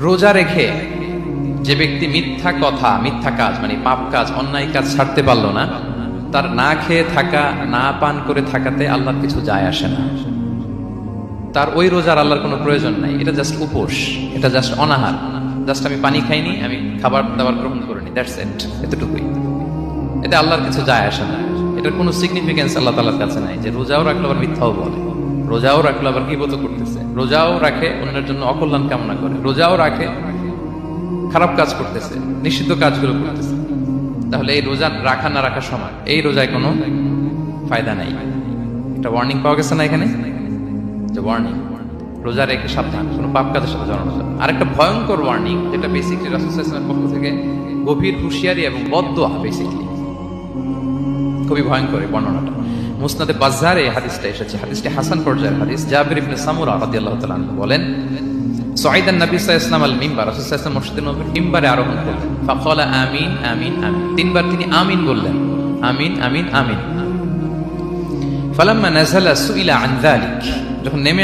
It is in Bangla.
রোজা রেখে যে ব্যক্তি মিথ্যা কথা, মিথ্যা কাজ মানে পাপ কাজ, অন্যায় কাজ ছাড়তে পারলো না, তার না খেয়ে থাকা, না পান করে থাকাতে আল্লাহর কিছু যায় আসে না। তার ওই রোজার আল্লাহর কোনো প্রয়োজন নাই। এটা জাস্ট উপোস, এটা জাস্ট অনাহার, জাস্ট আমি পানি খাইনি, আমি খাবার দাবার গ্রহণ করিনি, দ্যাটস ইট, এতটুকুই। এতে আল্লাহর কিছু যায় আসে না। এটার কোনো সিগনিফিকেন্স আল্লাহ তাআলার কাছে নাই যে রোজাও রাখলো আবার মিথ্যাও বলে, রোজাও রাখলো আবার গীবত করতেছে, রোজাও রাখে অন্যের জন্য অকল্যাণ কামনা করে, রোজাও রাখে খারাপ কাজ করতেছে, নিষিদ্ধ কাজগুলো করতেছে। তাহলে এই রোজা রাখা না রাখা সমান, এই রোজায় কোনো ফায়দা নাই। একটা ওয়ার্নিং পাওয়া গেছে না এখানে, যে ওয়ার্নিং, রোজা রেখে সাবধান, কোনো পাপ কাজের সাথে জড়ানো যাবে। আর একটা ভয়ঙ্কর ওয়ার্নিং, যেটা বেসিকলি রাসূল সাল্লাল্লাহু আলাইহি ওয়াসাল্লামের পক্ষ থেকে গভীর হুঁশিয়ারি এবং বদদোয়া, বেসিকলি খুবই ভয়ঙ্কর এই বর্ণনাটা। মুসনাদে বাজ্জারে এই হাদিসটা এসেছে, হাদিসটি হাসান পর্যায়ের হাদিস। জাবির ইবনে সামুরা রাদিয়াল্লাহু তাআলা আনহু বলেন, সাইদান নবী সাল্লাল্লাহু আলাইহি ওয়াসাল্লাম আল মিম্বার, রাসূল সাল্লাল্লাহু আলাইহি ওয়াসাল্লাম মসজিদের নববীর মিম্বারে আরোহণ করলেন। ফাকালা আমিন আমিন আমিন, তিনবার তিনি আমিন বললেন, আমিন আমিন আমিন। ফালাম্মা নাযালা সুইলা আন যালিক, যখন নেমে